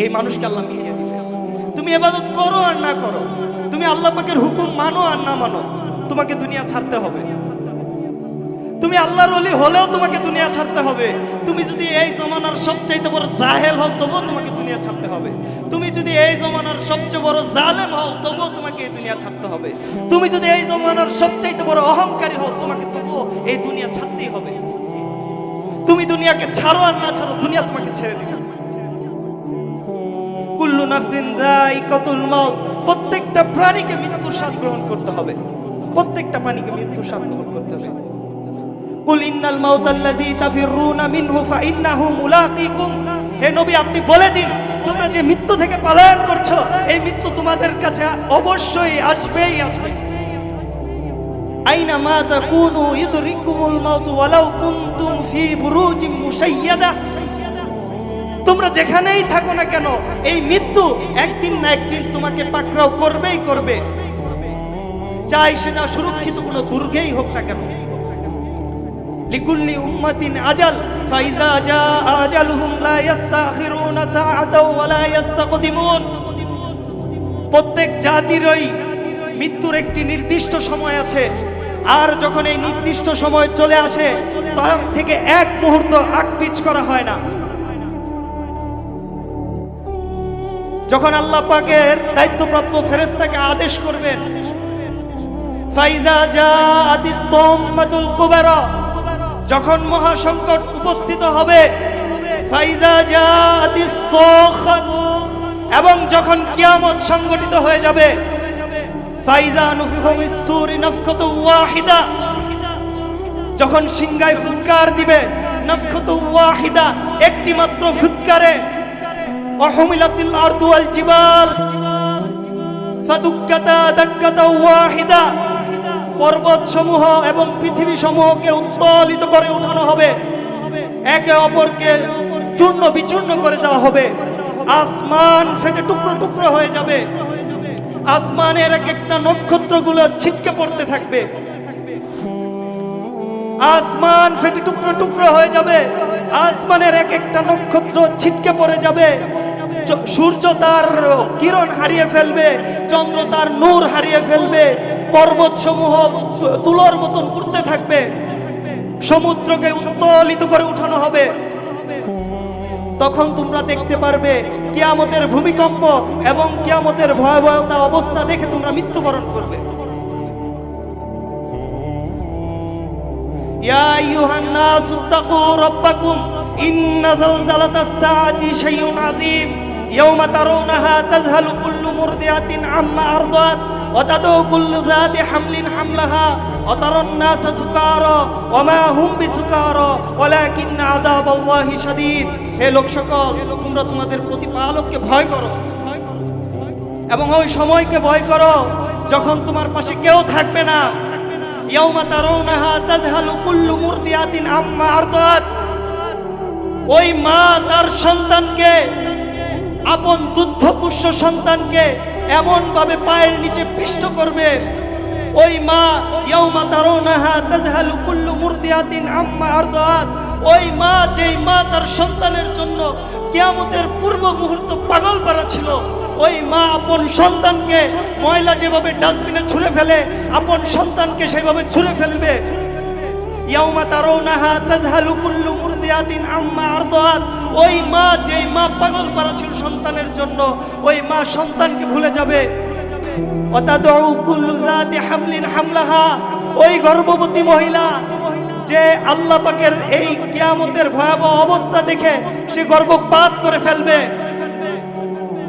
এই মানুষকে আল্লাহ মিটিয়ে দিবে। তুমি ইবাদত করো আর না করো, তুমি আল্লাহ পাকের হুকুম মানো আর না মানো, তোমাকে দুনিয়া ছাড়তে হবে। তুমি আল্লাহর ওলি হলেও তোমাকে দুনিয়া ছাড়তে হবে। তুমি যদি এই জমানার সবচাইতে বড় জাহেল হও তবুও তোমাকে দুনিয়া ছাড়তে হবে। তুমি যদি এই জমানার সবচেয়ে বড় জালেম হও তবুও তোমাকে এই দুনিয়া ছাড়তে হবে। তুমি যদি এই জমানার সবচাইতে বড় অহংকারী হও তোমাকে তবুও এই দুনিয়া ছাড়তেই হবে। তুমি দুনিয়াকে ছাড়ো আর না ছাড়ো, দুনিয়া তোমাকে ছেড়ে দিবে। কুল্লু নাফসিন যায়িকাতুল মাউত, প্রত্যেকটা প্রাণীকে মৃত্যুর স্বাদ গ্রহণ করতে হবে। প্রত্যেকটা প্রাণীকে মৃত্যুর স্বাদ গ্রহণ করতে হবে। কুল ইন্নাল মাউতাল্লাযী তাফিরুনা মিনহু ফাইন্নাহু মুলাকীকুম, হে নবী আপনি বলে দিন তোমরা যে মৃত্যু থেকে পলায়ন করছো এই মৃত্যু তোমাদের কাছে অবশ্যই আসবেই আসবে। আইনা মা তাকুনু ইদরিকুমুল মাউত ওয়ালাউ কুনতুম ফি বুরুজিম মুশাইয়াদা, তোমরা যেখানেই থাকো না কেন এই মৃত্যু একদিন না একদিন তোমাকে পাকড়াও করবেই করবে, চাই সেটা সুরক্ষিত কোনো দুর্গেই হোক না কেন। লিকুল্লি উম্মাতিন আজাল ফাইযা জাআ আজালুহুম লা ইস্তাখিরুনা সাআতাও ওয়া লা ইস্তাকদিমুন, প্রত্যেক জাতিরই মৃত্যুর একটি নির্দিষ্ট সময় আছে, আর যখন এই নির্দিষ্ট সময় চলে আসে তার থেকে এক মুহূর্ত আগপিছ করা হয় না। যখন আল্লাহ পাকের দায়িত্বপ্রাপ্ত ফেরেশতাকে আদেশ করবেন ফাইযা জাআতিত তাম্মাতুল কুবরা, যখন মহা সংকট উপস্থিত হবে, ফাইযা জাআতিস সাখাত, এবং যখন কিয়ামত সংগঠিত হয়ে যাবে, ফাইযা নুফিখা ফিস-সূরি নাফখাতু ওয়াহিদা, যখন সিংহায় ফুৎকার দিবে, নাফখাতু ওয়াহিদা একটি মাত্র ফুৎকারে, ওয়াহুমিলাতিল আরদু ওয়াল জিবাল ফাদুক্কাতা দাক্কাতা ওয়াহিদা, পর্বত সমূহ এবং পৃথিবী সমূহকে উত্তোলিত করে উঠানো হবে, একে অপরকে চূর্ণ বিচূর্ণ করে দেওয়া হবে, আসমান ফেটে টুকরো টুকরো হয়ে যাবে, আসমানের এক একটা নক্ষত্রগুলো ছিটকে পড়তে থাকবে, আসমান ফেটে টুকরো টুকরো হয়ে যাবে, আসমানের এক একটা নক্ষত্র ছিটকে পড়ে যাবে, সূর্য তার কিরণ হারিয়ে ফেলবে, চন্দ্র তার নূর হারিয়ে ফেলবে, পর্বত সমূহ তুলোর মতন উঠতে থাকবে, সমুদ্রকে উত্তোলিত করে উঠানো হবে। তখন তোমরা দেখতে পারবে কিয়ামতের ভূমিকম্প এবং কিয়ামতের ভয়াবহতা অবস্থা দেখে তোমরা মৃত্যুবরণ করবে। ইয়া আইয়ুহান নাসু তাকু রাব্বাকুম ইন্না যালজালাতাস সাআতি শাইউন আযীম ইয়াওমা তারাউনাহা তাযহালু কুল্লু মুরদিআতিন আম্মা আরদাত ওয়া তাদউ কুল্লু যাতি হামলিন হামলাহা ওয়া তারান নাসা সুকারা ওয়া মা হুম বিসুকারা ওয়ালাকিন্না আযাবাল্লাহি শাদীদ। হে লোক সকল, তোমরা তোমাদের প্রতিপালককে ভয় করো এবং ওই সময়কে ভয় করো যখন তোমার পাশে কেউ থাকবে না। ইয়াওমা তারাউনাহা তাযহালু কুল্লু মুরদিআতিন আম্মা আরদাত, ওই মা তার সন্তানকে, আপন দুগ্ধপুষ্য সন্তানকে এমন ভাবে পায়ের নিচে পিষ্ট করবে। ওই মা ইয়াওমা তারাউনাহা তাযহালু কুল্লু মুরদিআতিন আম্মা আরদাত, ওই মা যেই মা তার সন্তানের জন্য কিয়ামতের পূর্ব মুহূর্ত পাগল পারা ছিল, ওই মা আপন সন্তানকে ময়লা যেভাবে ডাস্টবিনে ছুঁড়ে ফেলে আপন সন্তানকে সেভাবে ছুঁড়ে ফেলবে। ইয়াওমা তারাউনাহা তাযহালু কুল্লু মুরদিআতিন আম্মা আরদাত, ওই মা যেই মা পাগল পারা ছিল সন্তানের জন্য, ওই মা সন্তানকে ভুলে যাবে। ওয়া তাদউ কুল্লু যাতি হামলিন হামলাহা, ওই গর্ভবতী মহিলা যে আল্লাহ পাকের এই কিয়ামতের ভয়াবহ অবস্থা দেখে সে গর্ভপাত করে ফেলবে।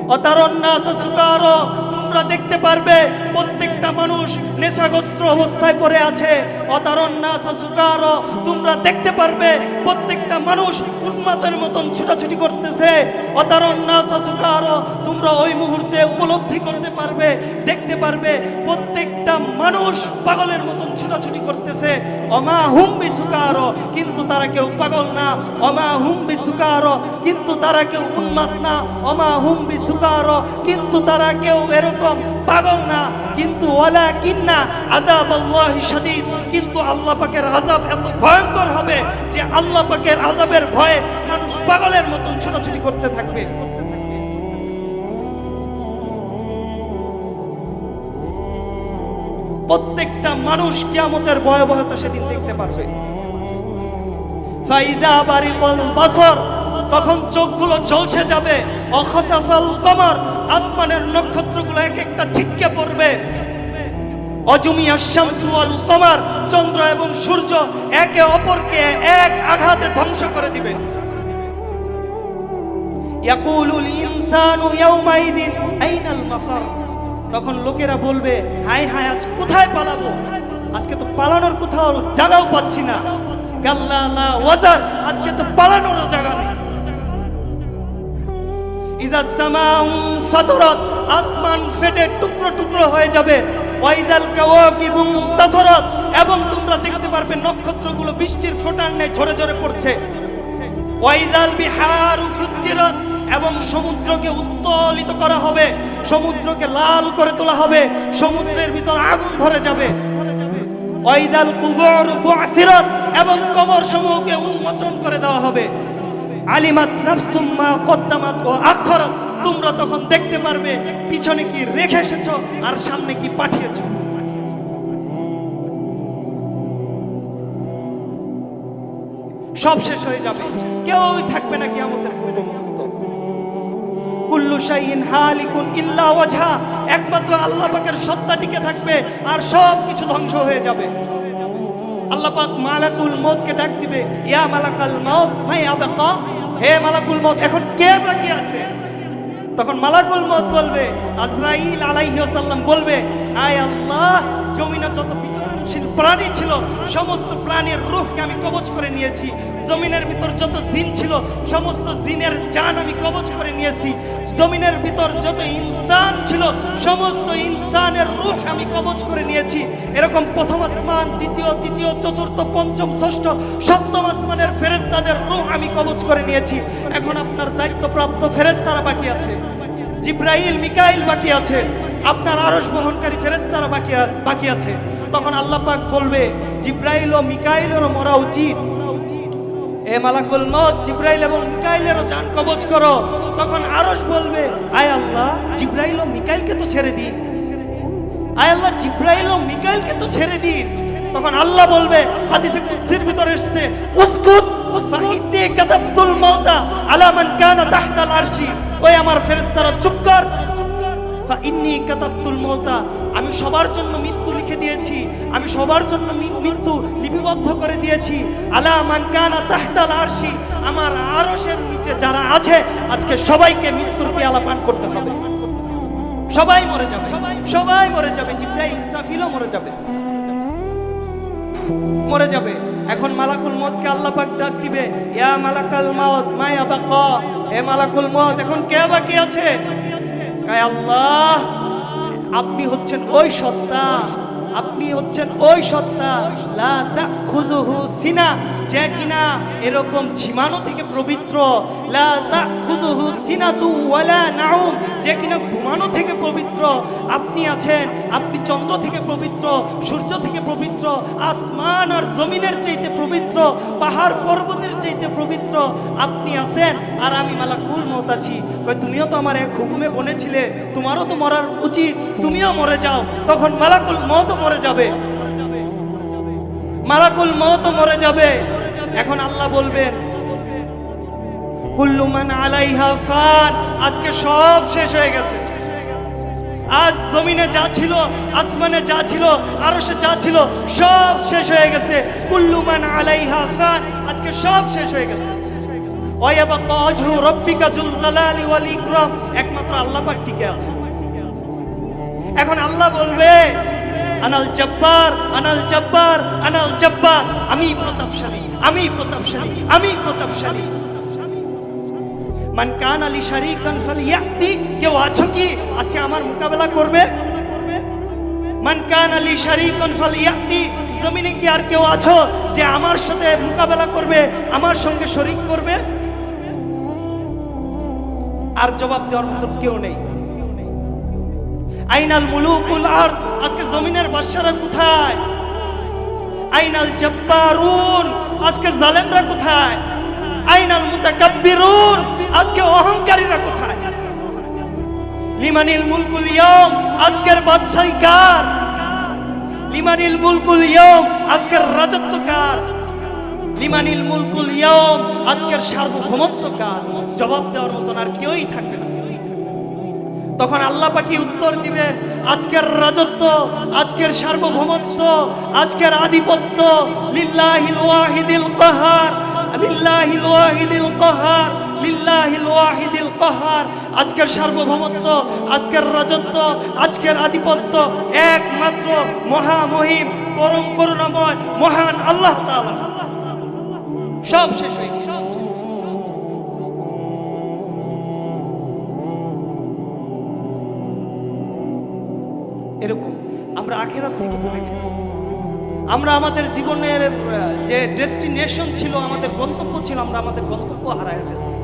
ওয়া তারান নাসা সুকারা, তোমরা দেখতে পারবে প্রত্যেকটা মানুষ নেশাগ্রস্ত অবস্থায় পড়ে আছে। ওয়া তারান নাসা সুকারা, তোমরা দেখতে পারবে প্রত্যেকটা মানুষ উন্মাদের মতন ছুটাছুটি করতেছে। ওয়া তারান নাসা সুকারা, তোমরা ওই মুহূর্তে উপলব্ধি করতে পারবে, দেখতে পারবে প্রত্যেকটা মানুষ পাগলের মতন ছুটাছুটি করতেছে। ওমা হুম বিসুকারা, কিন্তু তারা কেউ পাগল না। ওমা হুম বিসুকারা, কিন্তু তারা কেউ উন্মাদ না। ওমা হুম বিসুকারা, কিন্তু তারা কেউ এরকম পাগল না, কিন্তু ওয়ালাকিন্না আযাবাল্লাহি শাদীদ, কিন্তু আল্লাহ পাকের আযাব এত ভয়ঙ্কর হবে যে আল্লাহ পাকের আযাবের ভয়ে মানুষ পাগলের মতন ছোটাছুটি করতে থাকবে। প্রত্যেকটা মানুষ কিয়ামতের ভয়াবহতা সেদিন দেখতে পারবে। ফাইদা বারিকুল বাসর, তখন চোখগুলো ঝলসে যাবে। অখসাফাল কমর, আসমানের নক্ষত্রগুলো এক একটা ছিটকে পড়বে। অজুমিয়াশ শামসু ওয়াল কমর, চন্দ্র এবং সূর্য একে অপরকে এক আঘাতে ধ্বংস করে দিবে। ইয়াকুলুল ইনসানু ইয়াউমাইদিন আইনাল মাফার, তখন লোকেরা বলবে হায় হায় আজ কোথায় পালাবো, আজকে তো পালানোর কোথাও জায়গাও পাচ্ছি না। গাল্লা লা ওয়াজার, আজকে তো পালানোরও জায়গা নেই। ইজা সামাউ ফাতরাত, আসমান ফেটে টুকরো টুকরো হয়ে যাবে। ওয়াইদাল কাওয়াকিবু মুনতাসারাত, এবং তোমরা দেখতে পারবে নক্ষত্রগুলো বৃষ্টির ফোঁটার ন্যায় ঝরে ঝরে পড়ছে। ওয়াইদাল বিহারু ফুজ্জিরাত, এবং সমুদ্রকে উত্তোলিত করা হবে, সমুদ্রকে লাল করে তোলা হবে, সমুদ্রের ভিতর আগুন ধরে যাবে। ওয়াইদাল কুবুর বুআসিরাত, এবং কবর সমূহকে উন্মোচন করে দেওয়া হবে। আলিমাত নাফসুম মা কদ্দামাত ওয়া আখখারাত, তোমরা তখন দেখতে পারবে পিছনে কি রেখে এসেছো আর সামনে কি পাঠিয়েছো। সব শেষ হয়ে যাবে, কেউই থাকবে না কিয়ামতের পূর্ব মুহূর্ত। কুল্লু শাইইন হালিকুন ইল্লা ওয়াজহা, একমাত্র আল্লাহ পাকের সত্তা টিকে থাকবে আর সব কিছু ধ্বংস হয়ে যাবে। আল্লাহ পাক মালাকুল মউতকে ডাক দিবে, ইয়া মালাকাল মউত মা ইয়াবকা, হে মালাকুল মউত এখন কে বাকি আছে? তখন মালাকুল মউত বলবে, আজরাইল আলাইহিস সালাম বলবে, আয় আল্লাহ, জমিনে যত বিচরণশীল প্রাণী ছিল সমস্ত প্রাণীর রূহকে আমি কবজ করে নিয়েছি। জমিনের ভিতর যত জিন ছিল সমস্ত জিনের জান আমি কবজ করে নিয়েছি। জমিনের ভিতর যত ইনসান ছিল সমস্ত ইনসানের রূহ আমি কবজ করে নিয়েছি। এরকম প্রথম আসমান, দ্বিতীয়, তৃতীয়, চতুর্থ, পঞ্চম, ষষ্ঠ, সপ্তম আসমানের ফেরেশতাদের রূহ আমি কবজ করে নিয়েছি। এখন আপনার দায়িত্বপ্রাপ্ত ফেরেশতারা বাকি আছে, জিবরাইল মিকাইল বাকি আছে, আপনার আরশ বহনকারী ফেরেশতারা বাকি আছে। তখন আল্লাহ পাক বলবে, জিবরাইল ও মিকাইলেরও মরা উচিত, এ মালাকুল মউত জিবরাইল এবং মিকাইলেরও জান কবজ করো। তখন আরশ বলবে, আয় আল্লাহ, জিবরাইল ও মিকাইলকে তো ছেড়ে দিন, আয় আল্লাহ, জিবরাইল ও মিকাইলকে তো ছেড়ে দিন। তখন আল্লাহ বলবে, হাদিসে কুদসির ভিতরে এসেছে, উসকুত ফাইন্নী কাতাবতুল মাউতা আলা মান কানা তাহতাল আরশি, ওই আমার ফেরেশতারা চুপ কর। ফাইন্নী কাতাবতুল মাউতা, আমি সবার জন্য মৃত্যু লিখে দিয়েছি, আমি সবার জন্য মৃত্যু লিপিবদ্ধ করে দিয়েছি। আলা মান কানা তাহতাল আরশি, আমার আরশের নিচে যারা আছে আজকে সবাইকে মৃত্যুর পেয়ালা পান করতে হবে। সবাই মরে যাবে, সবাই মরে যাবে, জিবরাইল ইসরাফিলও মরে যাবে, মরে যাবে। এখন মালাকুল মউতকে আল্লাহ পাক ডাক দিবে, ইয়া মালাকাল মউত মা ইয়াবকা, হে মালাকুল মউত এখন কে বাকি আছে? কায় আল্লাহ, আপনি হচ্ছেন ওই সত্তা, আপনি হচ্ছেন ওই সত্তা লা তাখুযুহু সিনা, যে কিনা এরকম ঝিমানো থেকে পবিত্র, লা তাখুযুহু সিনাতু ওয়ালা নাউম, যে কিনা ঘুমানো থেকে পবিত্র। আপনি আছেন, আপনি চন্দ্র থেকে পবিত্র, সূর্য থেকে পবিত্র, আসমান আর জমিনের চাইতে পবিত্র, পাহাড় পর্বতের চাইতে পবিত্র আপনি আছেন। আর আমি মালাকুল মউত আছি। তুমিও তো আমার এক হুকুমে বলেছিলে তোমারও তো মরার উচিত, তুমিও মরে যাও। তখন মালাকুল মউত মরে যাবে, মালাকুল মউত মরে যাবে। এখন আল্লাহ বলবেন, কুল্লু মান আলাইহা ফান, আজকে সব শেষ হয়ে গেছে। আজ জমিনে যা ছিল, আসমানে যা ছিল, আরশে যা ছিল সব শেষ হয়ে গেছে। কুল্লু মান আলাইহা ফান, আজকে সব শেষ হয়ে গেছে। ওয়া ইয়াবকা ওয়াজহু রাব্বিকা যুল জালালি ওয়াল ইকরাম, একমাত্র আল্লাহ পাক টিকে আছে। এখন আল্লাহ বলবে, আনাল জব্বার, আনাল জব্বার, আনাল জব্বার, আমি প্রতাপশালী, আমি প্রতাপশালী, আমি প্রতাপশালী। মান কানা লি শারীকান ফালইয়াতি, কেউ আছো কি আজকে আমার মোকাবেলা করবে? মান কানা লি শারীকান ফালইয়াতি, জমিনে কি আর কেউ আছো যে আমার সাথে মোকাবেলা করবে, আমার সঙ্গে শরীক করবে? আর জবাব দেওয়ার মতো কেউ নেই। আইনাল মুলুকুল আরদ, আজকে জমিনের বাদশারা কোথায়? আইনাল জব্বারুন, আজকে জালেমরা কোথায়? আইনাল মুতাকাব্বিরুন, আজকে অহংকারীরা কোথায়? লিমানিল মুলকুল ইয়াউম, আজকের বাদশাহী কার? লিমানিল মুলকুল ইয়াউম, আজকের রাজত্ব কার? লিমানিল মুলকুল ইয়াউম, আজকের সার্বভৌমত্ব কার? জবাব দেওয়ার মতন আর কেউই থাকবে না। তখন আল্লাহ পাকি উত্তর দিবে, আজকের রাজত্ব, আজকের সার্বভৌমত্ব, আজকের আধিপত্য লিল্লাহিল ওয়াহিদিল কাহার, লিল্লাহিল ওয়াহিদিল কাহার, লিল্লাহিল ওয়াহিদিল কাহার। আজকের সার্বভৌমত্ব, আজকের রাজত্ব, আজকের আধিপত্য একমাত্র মহামহিম পরম করুণাময় মহান আল্লাহ তাআলা। সব শেষ হয়ে গেছে। এরকম আমরা আখিরাত থেকে চলে গেছি। আমরা আমাদের জীবনের যে ডেস্টিনেশন ছিল, আমাদের গন্তব্য ছিল, আমরা আমাদের গন্তব্য হারায় ফেলছি।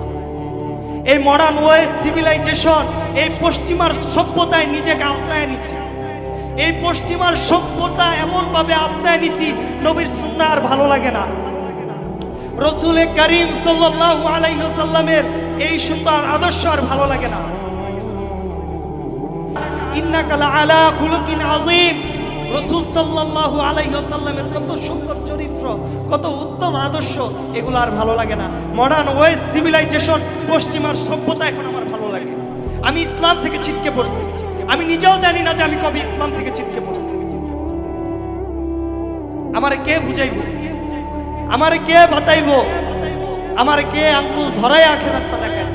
এই মডার্ন ওয়েস্ট সিভিলাইজেশন, এই পশ্চিমার সভ্যতায় নিজেকে আপনায় নিছি। এই পশ্চিমার সভ্যতা এমন ভাবে আপনায় নিছি, নবীর সুন্নাহ আর ভালো লাগে না। রাসূল করিম সাল্লাল্লাহু আলাইহি ওয়াসাল্লামের এই সুন্দর আদর্শ আর ভালো লাগে না। ইন্নাকা লাআলা খুলুকিন আযীম, রাসূল সাল্লাল্লাহু আলাইহি ওয়াসাল্লামের কত সুন্দর চরিত্র, কত উত্তম আদর্শ, এগুলো আর ভালো লাগে না। মডার্ন ওয়েস্ট সিভিলাইজেশন, পশ্চিমার সভ্যতা এখন আমার ভালো লাগে। আমি ইসলাম থেকে ছিটকে পড়ছি, আমি নিজেও জানি না যে আমি কবে ইসলাম থেকে ছিটকে পড়ছি। আমারে কে বুঝাইব? আমারে কে বাতাইব? আমারে কে আঙ্গুল ধরায় আখিরাতটা দেখায়?